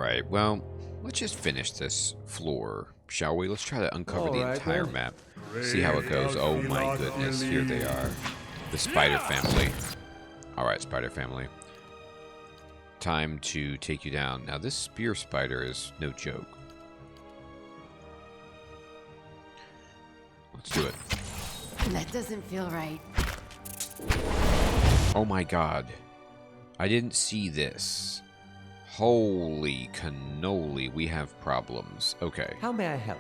Alright, well, let's just finish this floor, shall we? Let's try to uncover the entire map. See how it goes. Oh my goodness, here they are. The spider family. Alright, spider family. Time to take you down. Now, this spear spider is no joke. Let's do it. That doesn't feel right. Oh my god. I didn't see this. Holy cannoli, we have problems. Okay. How may I help?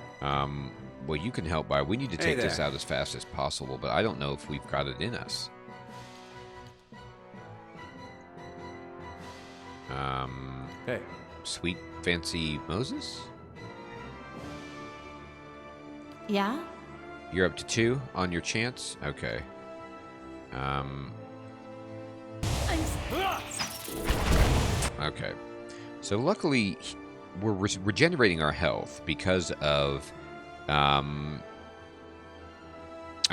Well, you can help by... We need to take this out as fast as possible, but I don't know if we've got it in us. Hey. Sweet Fancy Moses? Yeah? You're up to 2 on your chance? Okay. Okay. So luckily, we're regenerating our health because of, I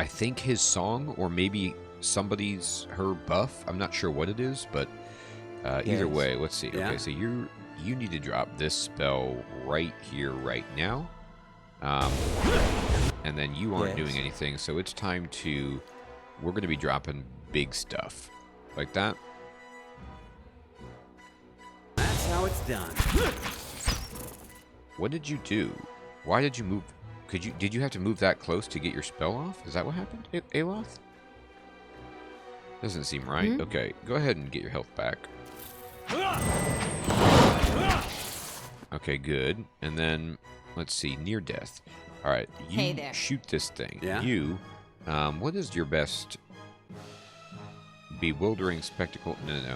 think his song, or maybe her buff. I'm not sure what it is, but either way, let's see. Yeah. Okay, so you need to drop this spell right here, right now. And then you aren't doing anything, so it's time to... We're going to be dropping big stuff. Like that. That's how it's done. What did you do? Why did you move? Did you have to move that close to get your spell off? Is that what happened, Aloth? Doesn't seem right. Hmm? Okay, go ahead and get your health back. Okay, good. And then, let's see, near death. All right, you Hey there. shoot this thing. Yeah? You, what is your best bewildering spectacle? No.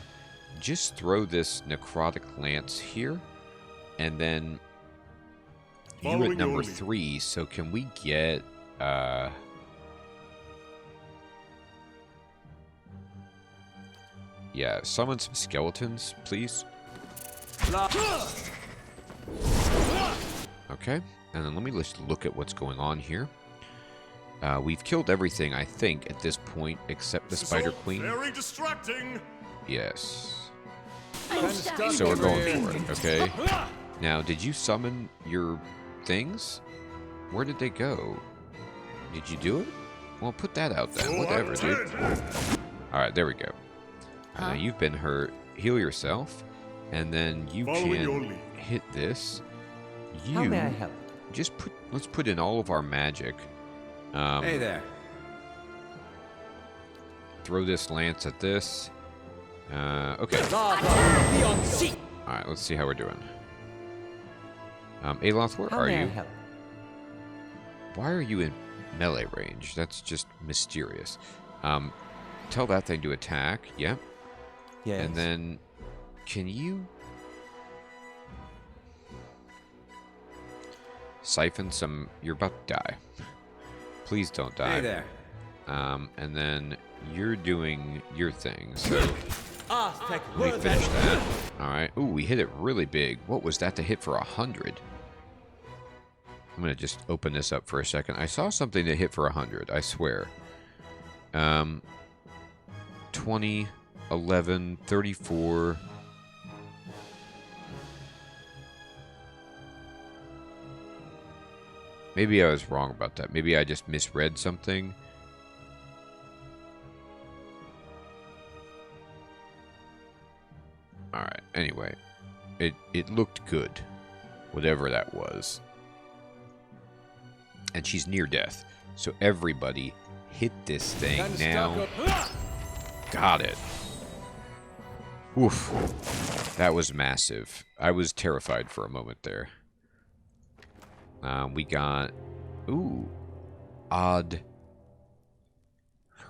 Just throw this necrotic lance here, and then you at number 3. So can we get yeah, summon some skeletons, please. Okay, and then let me just look at what's going on here. We've killed everything, I think, at this point, except the Spider Queen. Very distracting. Yes. I'm So we're going for it, okay? Now, did you summon your things? Where did they go? Did you do it? Well, put that out then. Whatever, dude. Alright, there we go. Now, you've been hurt. Heal yourself. And then you can hit this. How may I help? Just let's put in all of our magic. Hey there. Throw this lance at this. Okay. Alright, let's see how we're doing. Aloth, where How are may I you? help? Why are you in melee range? That's just mysterious. Tell that thing to attack. Yep. Yes. And then, can you siphon some... You're about to die. Please don't die. Hey there. And then you're doing your thing. So Aztec we finish that. Alright. Ooh, we hit it really big. What was that to hit for 100? I'm going to just open this up for a second. I saw something that hit for 100, I swear. 20, 11, 34... Maybe I was wrong about that. Maybe I just misread something. Alright, anyway. It looked good. Whatever that was. And she's near death. So everybody hit this thing now. Got it. Oof. That was massive. I was terrified for a moment there. We got... Ooh. Odd.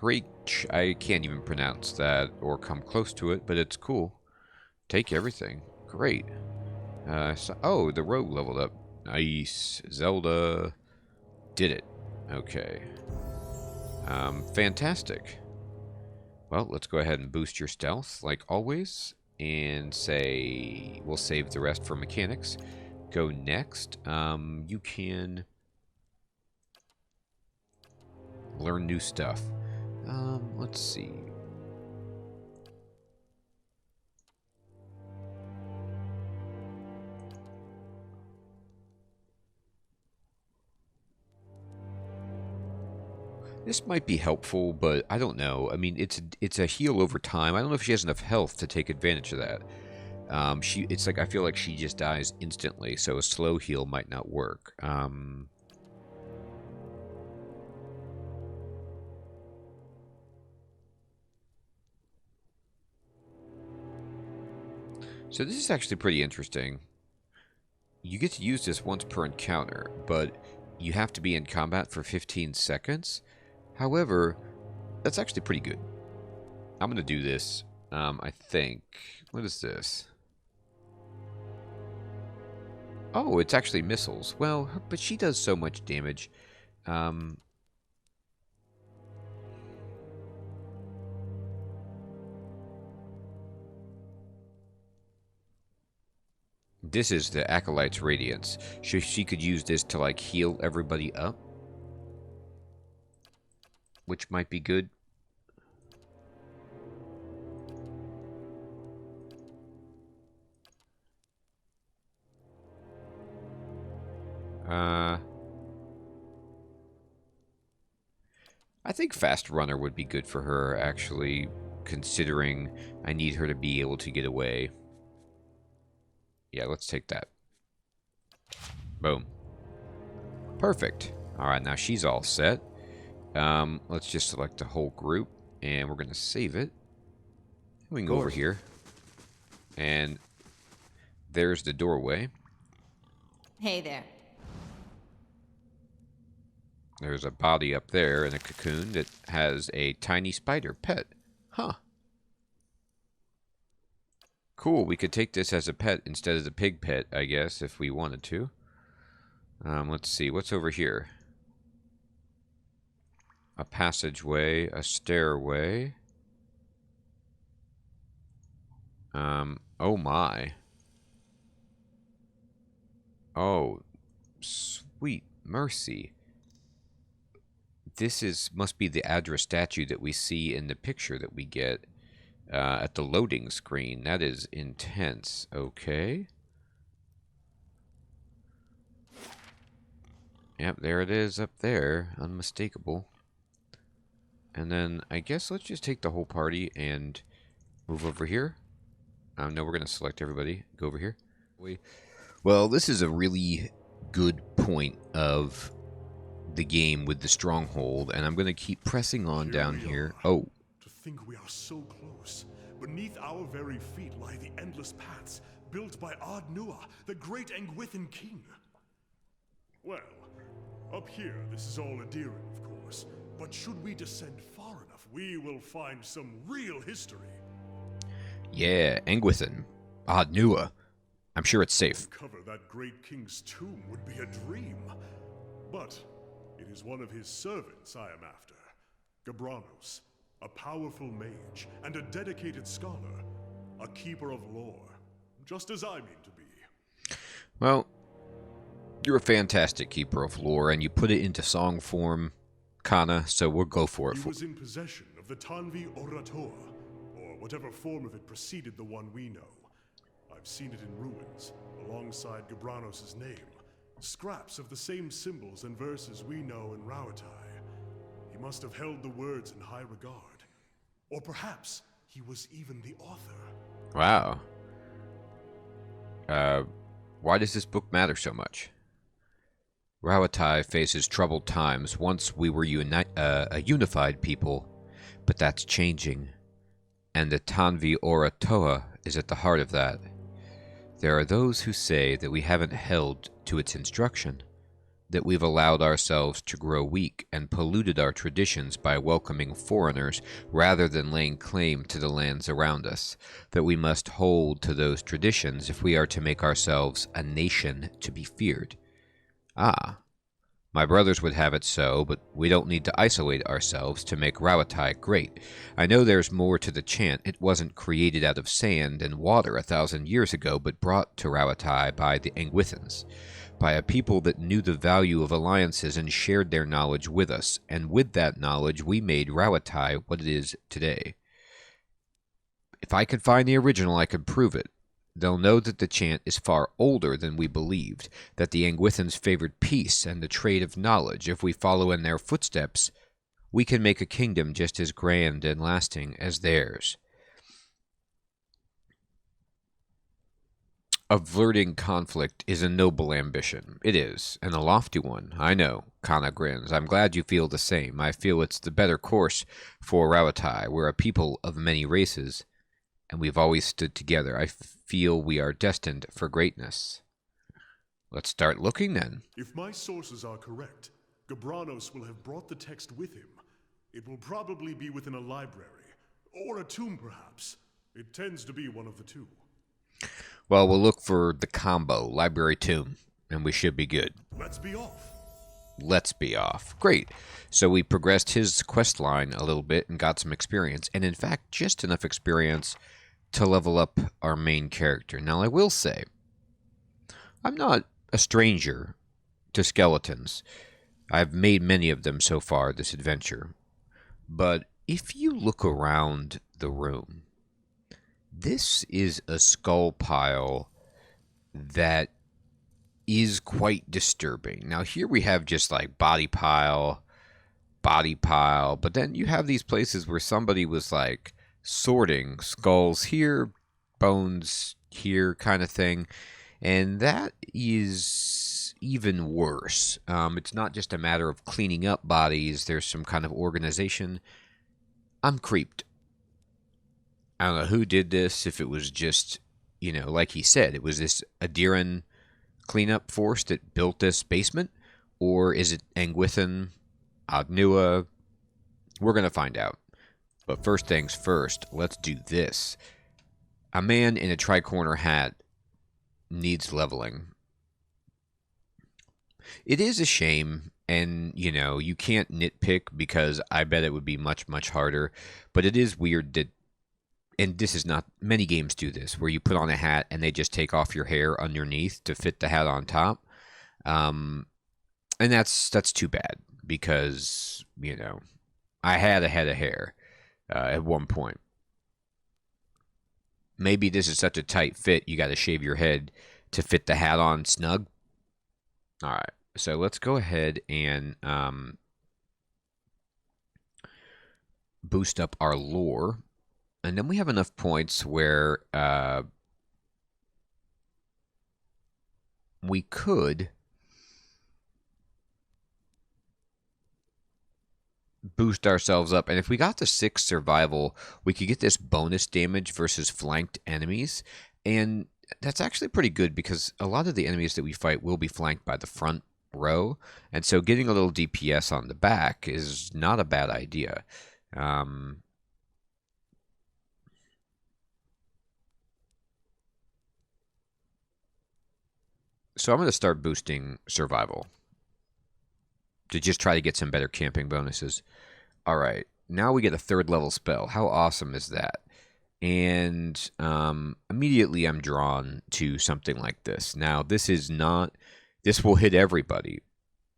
Reach. I can't even pronounce that or come close to it, but it's cool. Take everything. Great. Oh, the rogue leveled up. Nice. Zelda did it. Okay. Fantastic. Well, let's go ahead and boost your stealth, like always. And say... We'll save the rest for mechanics. Go next. You can learn new stuff. Let's see. This might be helpful, but I don't know. I mean, it's a heal over time. I don't know if she has enough health to take advantage of that. It's like I feel like she just dies instantly, so a slow heal might not work. So this is actually pretty interesting. You get to use this once per encounter, but you have to be in combat for 15 seconds. However, that's actually pretty good. I'm going to do this, I think. What is this? Oh, it's actually missiles. Well, but she does so much damage. This is the Acolytes Radiance. She could use this to, like, heal everybody up. Which might be good. I think Fast Runner would be good for her, actually, considering I need her to be able to get away. Yeah, let's take that. Boom. Perfect. Alright, now she's all set. Let's just select the whole group, and we're going to save it. We can go over here. And there's the doorway. Hey there. There's a body up there in a cocoon that has a tiny spider pet. Huh. Cool, we could take this as a pet instead of the pig pet, I guess, if we wanted to. Let's see, what's over here? A passageway, a stairway. Oh my. Oh, sweet mercy. This must be the Adra statue that we see in the picture that we get at the loading screen. That is intense. Okay. Yep, there it is up there. Unmistakable. And then I guess let's just take the whole party and move over here. No, we're going to select everybody. Go over here. Well, this is a really good point of the game with the stronghold, and I'm going to keep pressing on down here. Oh. To think we are so close. Beneath our very feet lie the endless paths built by Ard Nua, the great Engwithan king. Well, up here this is all Adiran, of course, but should we descend far enough, we will find some real history. Yeah, Engwithan. Ard Nua. I'm sure it's safe. To cover that great king's tomb would be a dream, but it is one of his servants I am after. Gabranos, a powerful mage and a dedicated scholar, a keeper of lore, just as I mean to be. Well, you're a fantastic keeper of lore, and you put it into song form, Kana, so we'll go for it. He was in possession of the Tanvi Orator, or whatever form of it preceded the one we know. I've seen it in ruins, alongside Gabranos' name. Scraps of the same symbols and verses we know in Rauatai. He must have held the words in high regard. Or perhaps he was even the author. Wow. Why does this book matter so much? Rauatai faces troubled times. Once we were a unified people, but that's changing. And the Tanvi Ora Toa is at the heart of that. There are those who say that we haven't held to its instruction, that we've allowed ourselves to grow weak and polluted our traditions by welcoming foreigners rather than laying claim to the lands around us, that we must hold to those traditions if we are to make ourselves a nation to be feared. Ah, my brothers would have it so, but we don't need to isolate ourselves to make Rauatai great. I know there's more to the chant. It wasn't created out of sand and water 1,000 years ago, but brought to Rauatai by the Engwithans, by a people that knew the value of alliances and shared their knowledge with us, and with that knowledge we made Rauatai what it is today. If I could find the original, I could prove it. They'll know that the chant is far older than we believed, that the Engwithans favored peace and the trade of knowledge. If we follow in their footsteps, we can make a kingdom just as grand and lasting as theirs. Averting conflict is a noble ambition. It is, and a lofty one, I know. Kana grins. I'm glad you feel the same. I feel it's the better course for Rauatai. We're a people of many races, and we've always stood together. I feel we are destined for greatness. Let's start looking then. If my sources are correct, Gabranos will have brought the text with him. It will probably be within a library, or a tomb perhaps. It tends to be one of the two. Well, we'll look for the combo, library tomb, and we should be good. Let's be off. Let's be off. Great. So we progressed his quest line a little bit and got some experience, and in fact, just enough experience to level up our main character. Now, I will say, I'm not a stranger to skeletons. I've made many of them so far this adventure. But if you look around the room, this is a skull pile that is quite disturbing. Now, here we have just like body pile, but then you have these places where somebody was like sorting skulls here, bones here kind of thing. And that is even worse. It's not just a matter of cleaning up bodies. There's some kind of organization. I'm creeped. I don't know who did this, if it was just, like he said, it was this Adiran cleanup force that built this basement, or is it Angwithan, Agnua? We're going to find out. But first things first, let's do this. A man in a tricorner hat needs leveling. It is a shame, and, you can't nitpick because I bet it would be much, much harder, but it is weird that, and this is not, many games do this, where you put on a hat and they just take off your hair underneath to fit the hat on top. And that's too bad, because, I had a head of hair at one point. Maybe this is such a tight fit, you got to shave your head to fit the hat on snug. All right, so let's go ahead and boost up our lore. And then we have enough points where we could boost ourselves up. And if we got to 6 survival, we could get this bonus damage versus flanked enemies. And that's actually pretty good because a lot of the enemies that we fight will be flanked by the front row. And so getting a little DPS on the back is not a bad idea. So I'm going to start boosting survival to just try to get some better camping bonuses. All right, now we get a 3rd level spell. How awesome is that? And immediately I'm drawn to something like this. Now, this will hit everybody,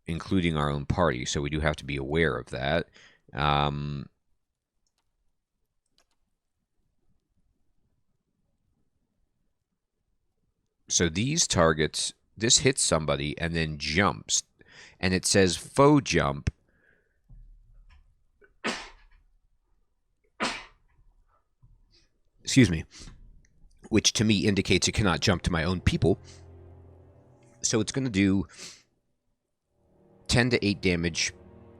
including our own party, so we do have to be aware of that. So these targets, this hits somebody and then jumps, and it says foe jump. Excuse me. Which to me indicates it cannot jump to my own people. So it's going to do 10 to 8 damage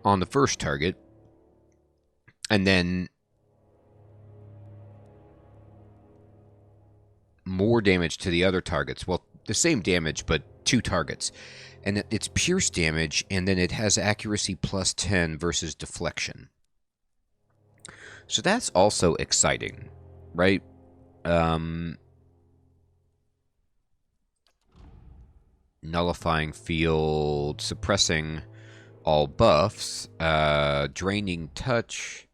on the first target, and then more damage to the other targets. Well, the same damage, but 2 targets. And it's pierce damage, and then it has accuracy plus 10 versus deflection. So that's also exciting, right? Nullifying field, suppressing all buffs, draining touch.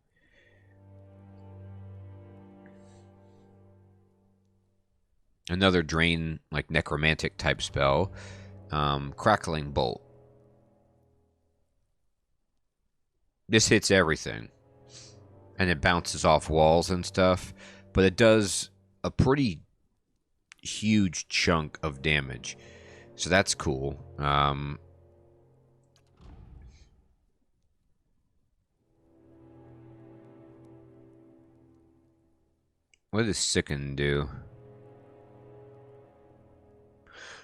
Another drain, like necromantic type spell. Crackling bolt. This hits everything. And it bounces off walls and stuff. But it does a pretty huge chunk of damage. So that's cool. What does Sicken do?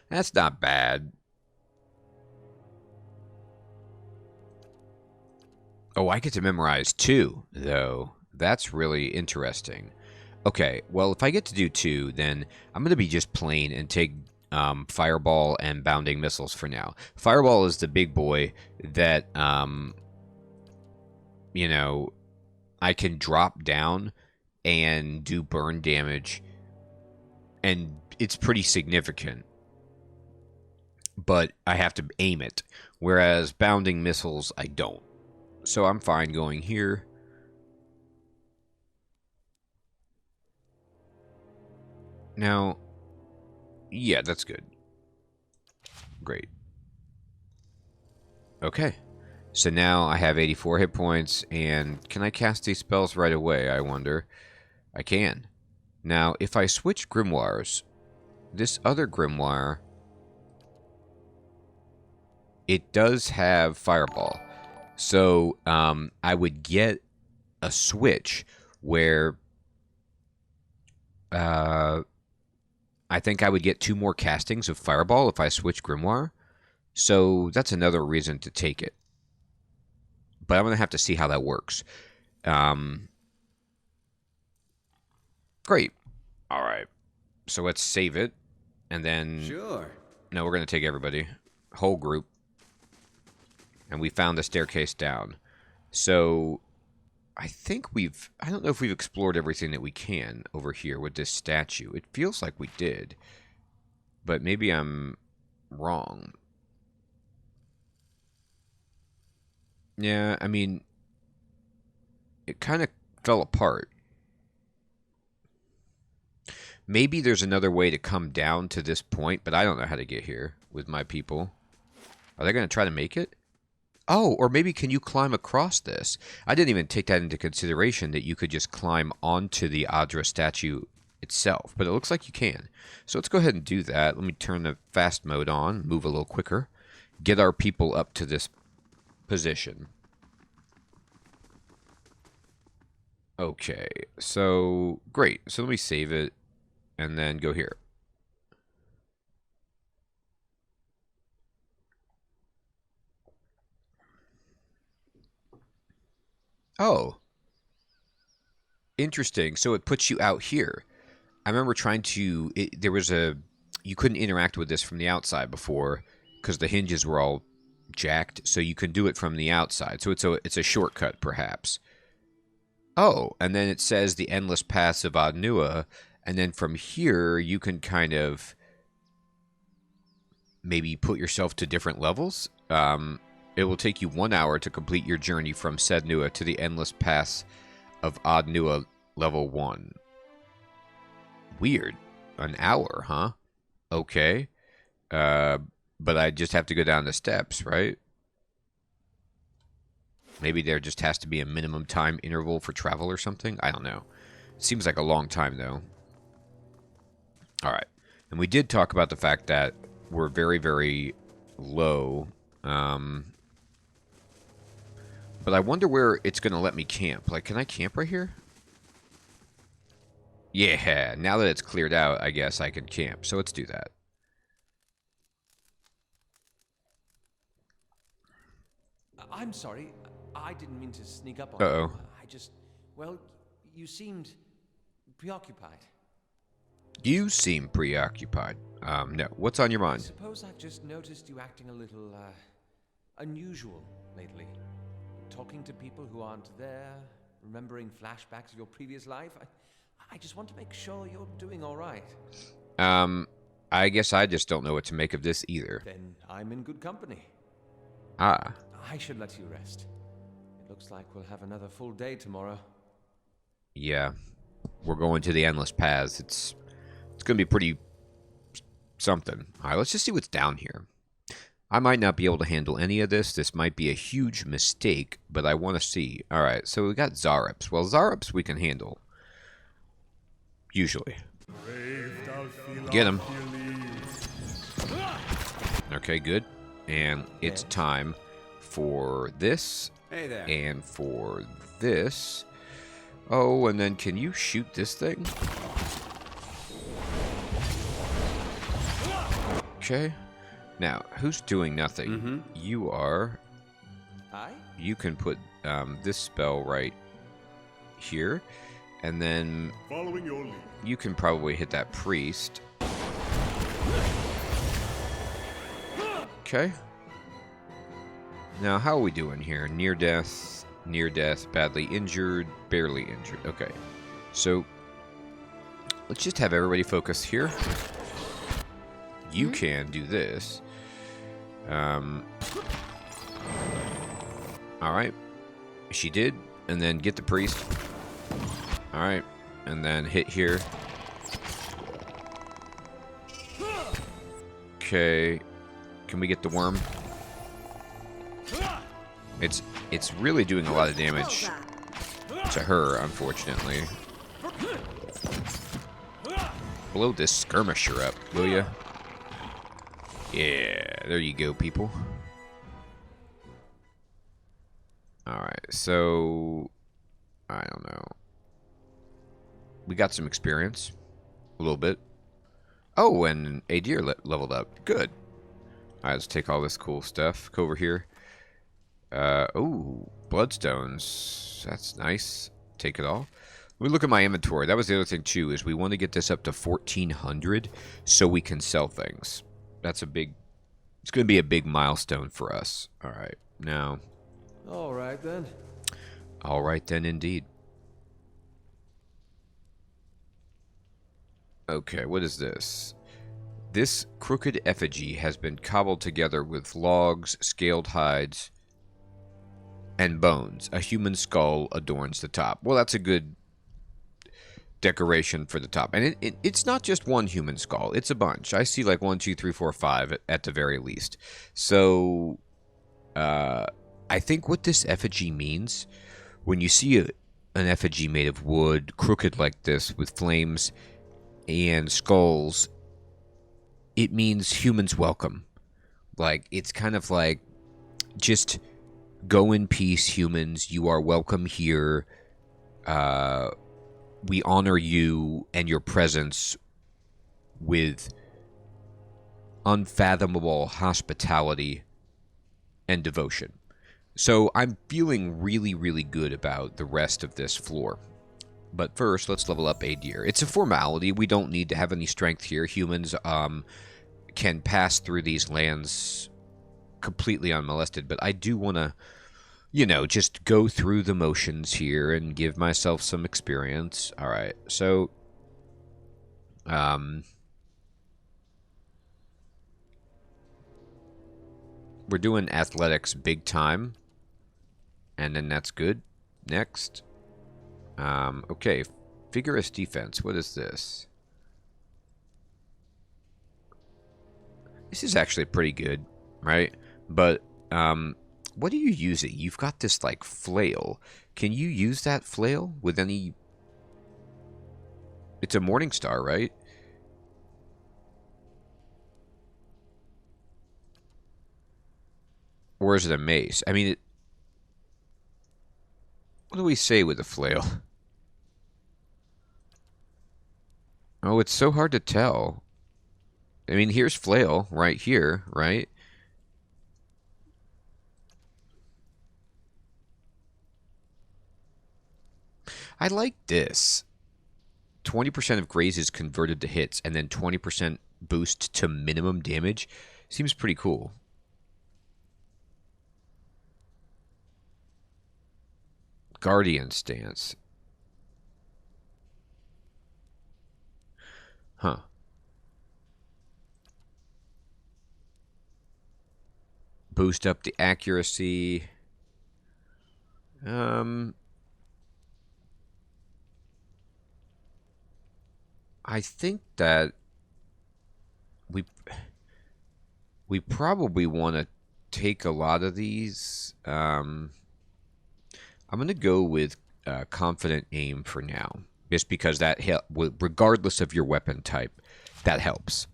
That's not bad. Oh, I get to memorize 2, though. That's really interesting. Okay, well, if I get to do 2, then I'm going to be just plain and take Fireball and Bounding Missiles for now. Fireball is the big boy that, you know, I can drop down and do burn damage, and it's pretty significant. But I have to aim it, whereas Bounding Missiles, I don't. So I'm fine going here. Now, yeah, that's good. Great. Okay. So now I have 84 hit points, and can I cast these spells right away, I wonder? I can. Now, if I switch Grimoires, this other Grimoire, it does have Fireball. So, I would get a switch where I think I would get 2 more castings of Fireball if I switch Grimoire. So, that's another reason to take it. But I'm going to have to see how that works. Great. All right. So, let's save it. And then... Sure. No, we're going to take everybody. Whole group. And we found the staircase down. So, I think we've... I don't know if we've explored everything that we can over here with this statue. It feels like we did. But maybe I'm wrong. Yeah, I mean... It kind of fell apart. Maybe there's another way to come down to this point, but I don't know how to get here with my people. Are they going to try to make it? Oh, or maybe can you climb across this? I didn't even take that into consideration, that you could just climb onto the Adra statue itself, but it looks like you can. So let's go ahead and do that. Let me turn the fast mode on, move a little quicker, get our people up to this position. Okay, so great. So let me save it and then go here. Oh. Interesting. So it puts you out here. I remember trying to... there was a... You couldn't interact with this from the outside before because the hinges were all jacked, so you can do it from the outside. So it's a shortcut, perhaps. Oh, and then it says the Endless Paths of Adnua, and then from here you can kind of maybe put yourself to different levels. It will take you 1 hour to complete your journey from Sednua to the Endless Paths of Adnua level 1. Weird. An hour, huh? Okay. But I just have to go down the steps, right? Maybe there just has to be a minimum time interval for travel or something? I don't know. Seems like a long time, though. Alright. And we did talk about the fact that we're very, very low. But I wonder where it's going to let me camp. Like, can I camp right here? Yeah, now that it's cleared out, I guess I can camp. So let's do that. I'm sorry. I didn't mean to sneak up on you. Uh-oh. I just... Well, you seemed preoccupied. You seem preoccupied. No. What's on your I mind? suppose I've just noticed you acting a little, unusual lately. Talking to people who aren't there, remembering flashbacks of your previous life. I just want to make sure you're doing all right. I guess I just don't know what to make of this either. Then I'm in good company. Ah. I should let you rest. It looks like we'll have another full day tomorrow. Yeah. We're going to the Endless Paths. It's going to be pretty something. All right, let's just see what's down here. I might not be able to handle any of this. This might be a huge mistake, but I want to see. All right, so we got Zareps. Well, Zareps we can handle. Usually. Get him. Okay, good. And it's time for this. Hey there. And for this. Oh, and then can you shoot this thing? Okay. Now, who's doing nothing? Mm-hmm. You are. I? You can put this spell right here, and then Following your lead. you can probably hit that priest. Okay. Now, how are we doing here? Near death, badly injured, barely injured. Okay. So, let's just have everybody focus here. You can do this. Alright. She did. And then get the priest. Alright. And then hit here. Okay. Can we get the worm? It's really doing a lot of damage to her, unfortunately. Blow this skirmisher up, will ya? Yeah, there you go, people. Alright, so... I don't know. We got some experience. A little bit. Oh, and a deer leveled up. Good. Alright, let's take all this cool stuff. Go over here. Oh, bloodstones. That's nice. Take it all. Let me look at my inventory. That was the other thing, too, is we want to get this up to 1,400 so we can sell things. That's a big... It's going to be a big milestone for us. Alright, now... Alright then. Alright then, indeed. Okay, what is this? This crooked effigy has been cobbled together with logs, scaled hides, and bones. A human skull adorns the top. Well, that's a good decoration for the top. And it's not just one human skull. It's a bunch. I see like 1, 2, 3, 4, 5 at the very least. So, I think what this effigy means, when you see an effigy made of wood, crooked like this, with flames and skulls, it means humans welcome. Like, it's kind of like, just go in peace, humans. You are welcome here. We honor you and your presence with unfathomable hospitality and devotion. So I'm feeling really, really good about the rest of this floor. But first, let's level up a deer. It's a formality. We don't need to have any strength here. Humans can pass through these lands completely unmolested. But I do want to, you know, just go through the motions here and give myself some experience. All right. So, we're doing athletics big time. And then that's good. Next. Okay, vigorous defense. What is this? This is actually pretty good, right? But, what are you using? You've got this, like, flail. Can you use that flail with any... It's a Morning Star, right? Or is it a mace? I mean, what do we say with a flail? Oh, it's so hard to tell. I mean, here's flail right here, right? I like this. 20% of grazes converted to hits, and then 20% boost to minimum damage. Seems pretty cool. Guardian stance. Huh. Boost up the accuracy. I think that we probably want to take a lot of these. I'm going to go with confident aim for now, just because that regardless of your weapon type, that helps.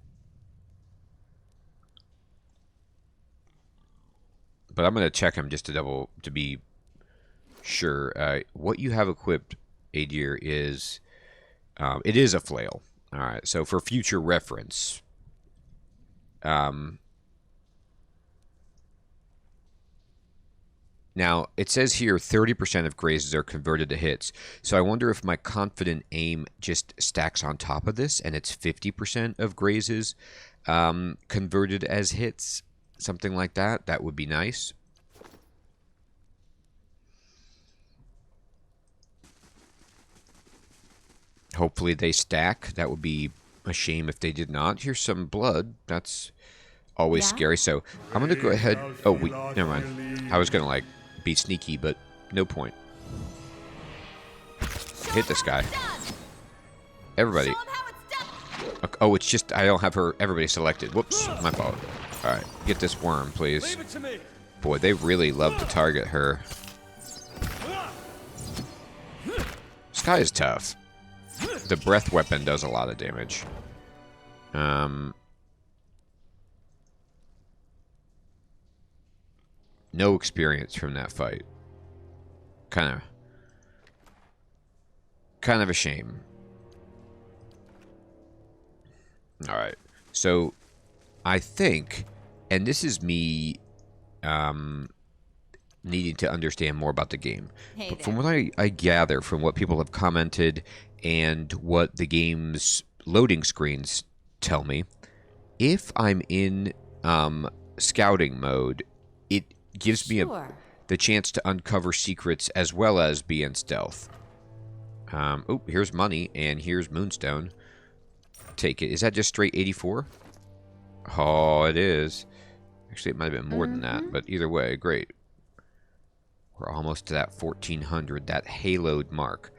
But I'm going to check him just to be sure. What you have equipped, Adir, is... it is a flail. Alright, so for future reference, Now, it says here 30% of grazes are converted to hits. So I wonder if my confident aim just stacks on top of this and it's 50% of grazes converted as hits. Something like that. That would be nice. Hopefully they stack. That would be a shame if they did not. Here's some blood. That's always scary. So I'm going to go ahead. Oh, never mind. I was going to like be sneaky, but no point. Hit this guy. Everybody. Oh, it's just I don't have everybody selected. Whoops, my fault. All right, get this worm, please. Boy, they really love to target her. This guy is tough. The breath weapon does a lot of damage. No experience from that fight. Kind of a shame. Alright. So, I think, and this is me needing to understand more about the game. But from what I gather, from what people have commented, and what the game's loading screens tell me, if I'm in scouting mode, it gives me the chance to uncover secrets as well as be in stealth. Oh, here's money, and here's moonstone. Take it. Is that just straight 84? Oh, it is. Actually, it might have been more than that, but either way, great. We're almost to that 1400, that haloed mark.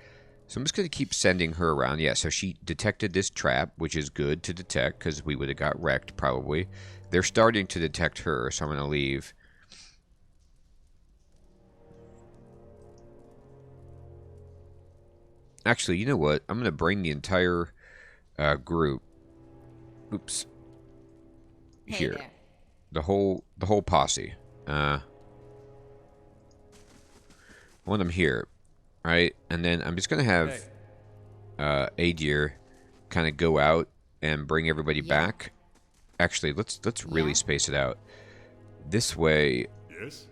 So I'm just going to keep sending her around. Yeah, so she detected this trap, which is good to detect, because we would have got wrecked, probably. They're starting to detect her, so I'm going to leave. Actually, you know what? I'm going to bring the entire group. Oops. Here. There. The whole posse. I want them here. Right? And then I'm just going to have Adir kind of go out and bring everybody back. Actually, let's really space it out. This way. Yes?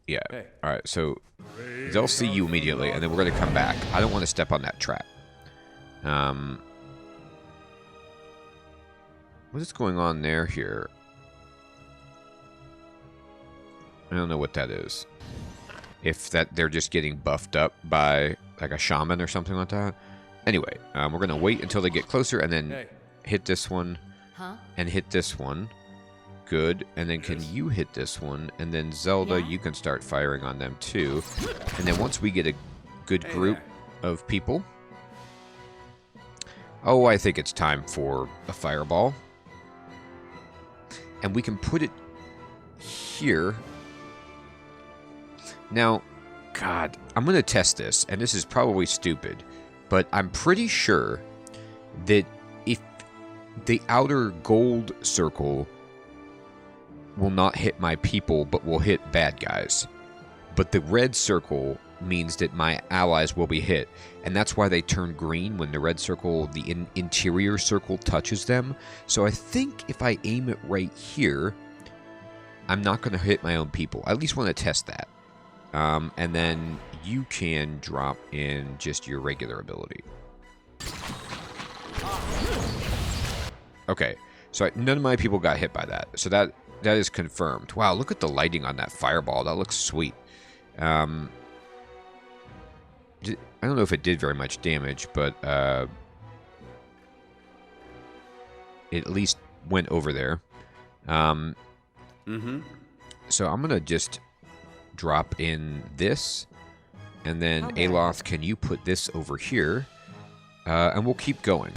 Yeah. All right. So they'll see you immediately, and then we're going to come back. I don't want to step on that trap. What is going on there here? I don't know what that is. If they're just getting buffed up by like a shaman or something like that. Anyway, we're going to wait until they get closer and then hit this one and hit this one. Good. And then can you hit this one? And then Zelda, you can start firing on them too. And then once we get a good group of people. Oh, I think it's time for a fireball. And we can put it here. Now, God, I'm going to test this, and this is probably stupid, but I'm pretty sure that if the outer gold circle will not hit my people, but will hit bad guys, but the red circle means that my allies will be hit, and that's why they turn green when the red circle, the interior circle, touches them. So I think if I aim it right here, I'm not going to hit my own people. I at least want to test that. And then you can drop in just your regular ability. Okay, so none of my people got hit by that. So that is confirmed. Wow, look at the lighting on that fireball. That looks sweet. I don't know if it did very much damage, but it at least went over there. So I'm going to just drop in this, and then Aloth, can you put this over here? And we'll keep going.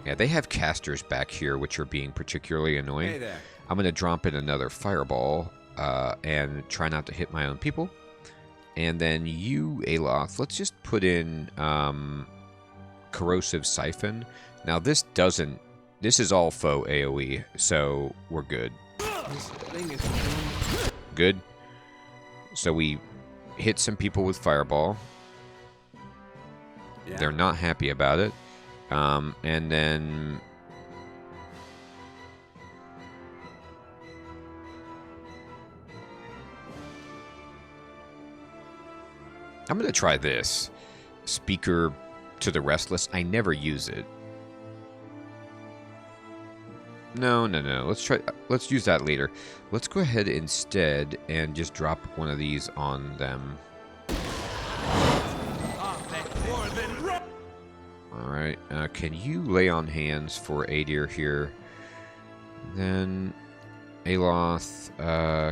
Yeah, they have casters back here, which are being particularly annoying. Hey there. I'm going to drop in another fireball and try not to hit my own people. And then you, Aloth, let's just put in Corrosive Siphon. Now, this is all faux AoE, so we're good. Good. So we hit some people with Fireball. Yeah. They're not happy about it. And then... I'm going to try this. Speaker to the Restless. I never use it. No. Let's use that later. Let's go ahead instead and just drop one of these on them. Alright. Can you lay on hands for Adir here? Then... Aloth,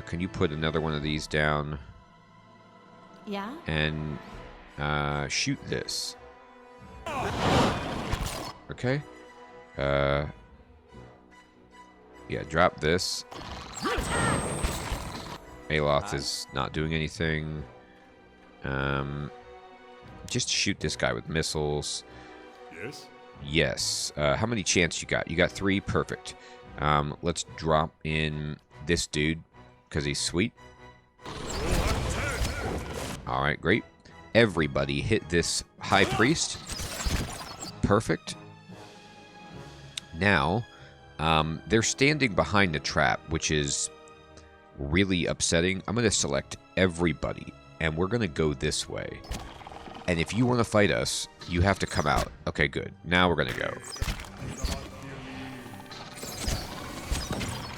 can you put another one of these down? Yeah? And shoot this. Okay. Yeah, drop this. Aloth is not doing anything. Just shoot this guy with missiles. Yes? Yes. How many chance you got? You got 3. Perfect. Let's drop in this dude because he's sweet. Alright, great. Everybody hit this High Priest. Perfect. Now, they're standing behind the trap, which is really upsetting. I'm going to select everybody, and we're going to go this way. And if you want to fight us, you have to come out. Okay, good. Now we're going to go.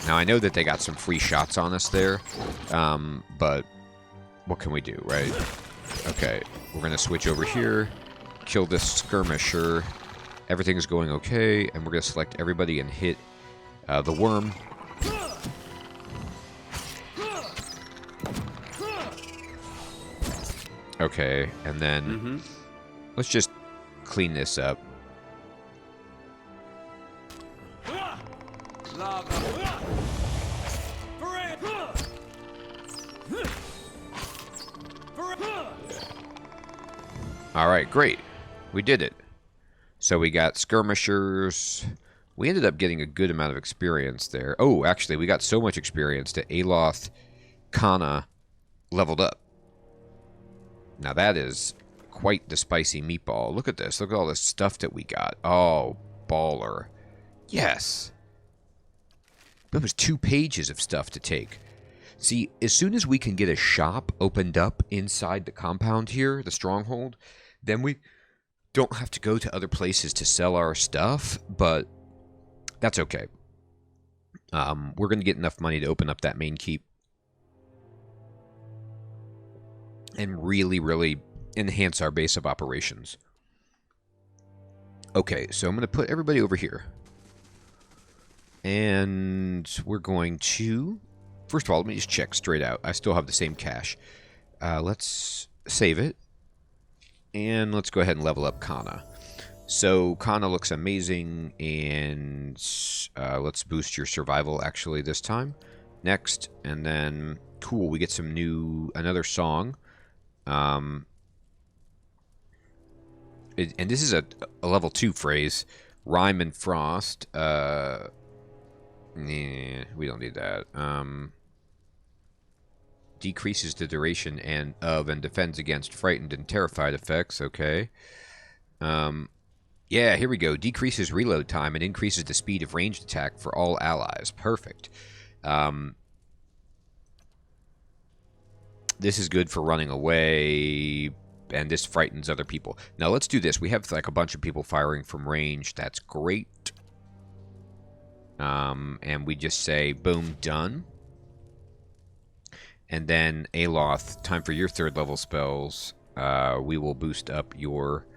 Now, I know that they got some free shots on us there, but what can we do, right? Okay, we're going to switch over here, kill this skirmisher. Everything's going okay, and we're going to select everybody and hit the worm. Okay, and then let's just clean this up. Alright, great. We did it. So we got skirmishers. We ended up getting a good amount of experience there. Oh, actually, we got so much experience that Aloth, Kana leveled up. Now that is quite the spicy meatball. Look at this. Look at all the stuff that we got. Oh, baller. Yes. That was 2 pages of stuff to take. See, as soon as we can get a shop opened up inside the compound here, the stronghold, then we don't have to go to other places to sell our stuff, but that's okay. We're going to get enough money to open up that main keep and really, really enhance our base of operations. Okay, so I'm going to put everybody over here. And we're going to... First of all, let me just check straight out. I still have the same cash. Let's save it. And let's go ahead and level up Kana. So Kana looks amazing. And let's boost your survival actually this time. Next. And then, cool, we get some another song. And this is a level 2 phrase. Rhyme and Frost. Nah, we don't need that. Decreases the duration and defends against frightened and terrified effects. Okay. Yeah, here we go. Decreases reload time and increases the speed of ranged attack for all allies. Perfect. This is good for running away, and this frightens other people. Now let's do this. We have like a bunch of people firing from range. That's great. And we just say, boom, done. And then, Aloth, time for your 3rd level spells. We will boost up your...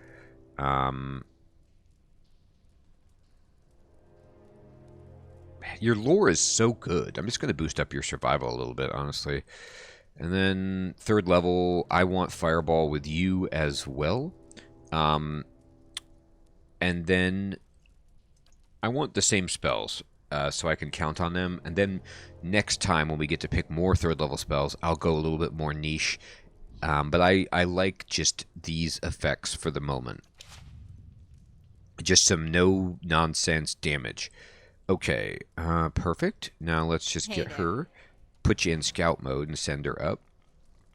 your lore is so good. I'm just going to boost up your survival a little bit, honestly. And then, 3rd level, I want Fireball with you as well. And then, I want the same spells. So I can count on them. And then next time when we get to pick more 3rd level spells, I'll go a little bit more niche. But I like just these effects for the moment. Just some no-nonsense damage. Okay, perfect. Now let's just get her, put you in scout mode and send her up.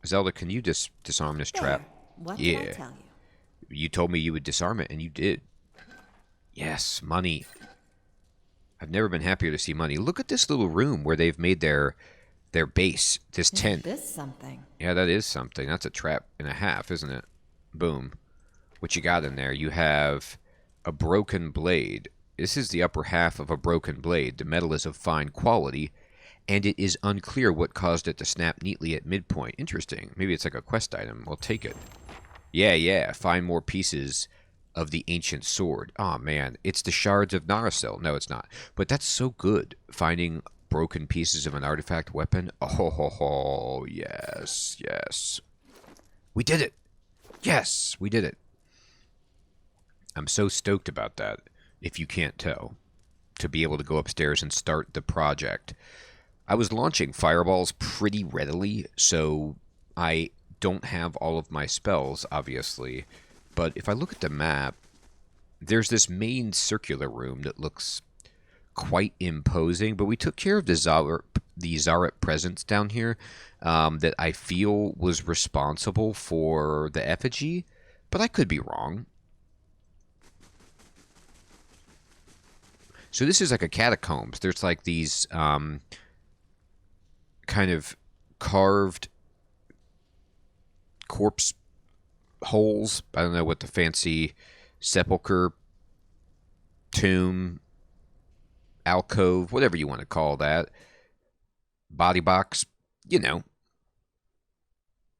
Zelda, can you disarm this trap? What did I tell you? You told me you would disarm it, and you did. Yes, money. I've never been happier to see money. Look at this little room where they've made their base, this tent. Is this something? Yeah, that is something. That's a trap and a half, isn't it? Boom. What you got in there? You have a broken blade. This is the upper half of a broken blade. The metal is of fine quality, and it is unclear what caused it to snap neatly at midpoint. Interesting. Maybe it's like a quest item. We'll take it. Yeah. Find more pieces of the ancient sword. Oh, man. It's the shards of Narsil. No, it's not. But that's so good. Finding broken pieces of an artifact weapon. Oh, yes. We did it. Yes, we did it. I'm so stoked about that, if you can't tell, to be able to go upstairs and start the project. I was launching fireballs pretty readily, so I don't have all of my spells, obviously. But if I look at the map, there's this main circular room that looks quite imposing, but we took care of the Zaret presence down here that I feel was responsible for the effigy, but I could be wrong. So this is like a catacombs. There's like these kind of carved corpse holes. I don't know what the fancy sepulcher, tomb, alcove, whatever you want to call that. Body box, you know.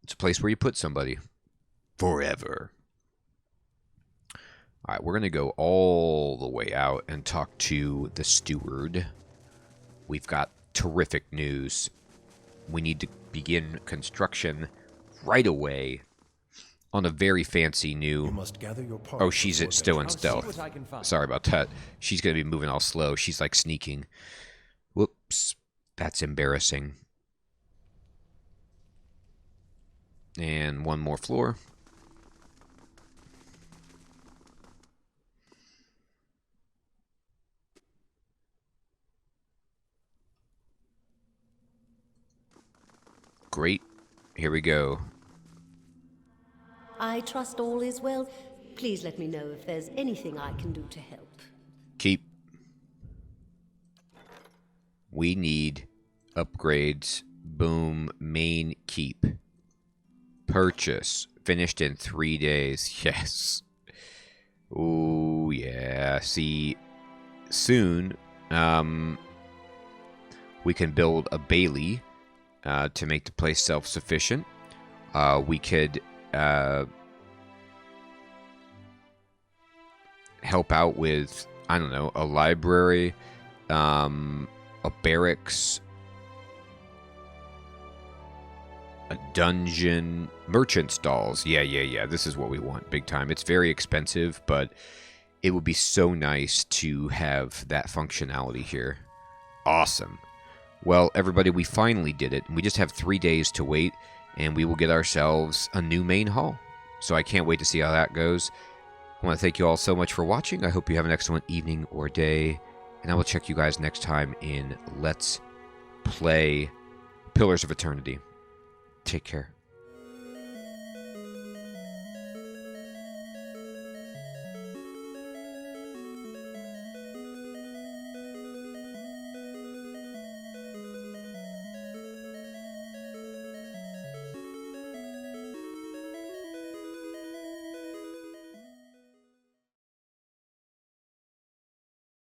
It's a place where you put somebody. Forever. Alright, we're going to go all the way out and talk to the steward. We've got terrific news. We need to begin construction right away on a very fancy new... Oh, she's still in stealth. Sorry about that. She's going to be moving all slow. She's like sneaking. Whoops. That's embarrassing. And one more floor. Great. Here we go. I trust all is well. Please let me know if there's anything I can do to help. Keep. We need upgrades. Boom. Main keep. Purchase. Finished in 3 days. Yes. Ooh, yeah. See, soon, we can build a Bailey to make the place self-sufficient. We could help out with, I don't know, a library, a barracks, a dungeon, merchant stalls. Yeah. This is what we want, big time. It's very expensive, but it would be so nice to have that functionality here. Awesome. Well, everybody, we finally did it. We just have 3 days to wait, and we will get ourselves a new main hall. So I can't wait to see how that goes. I want to thank you all so much for watching. I hope you have an excellent evening or day, and I will check you guys next time in Let's Play Pillars of Eternity. Take care.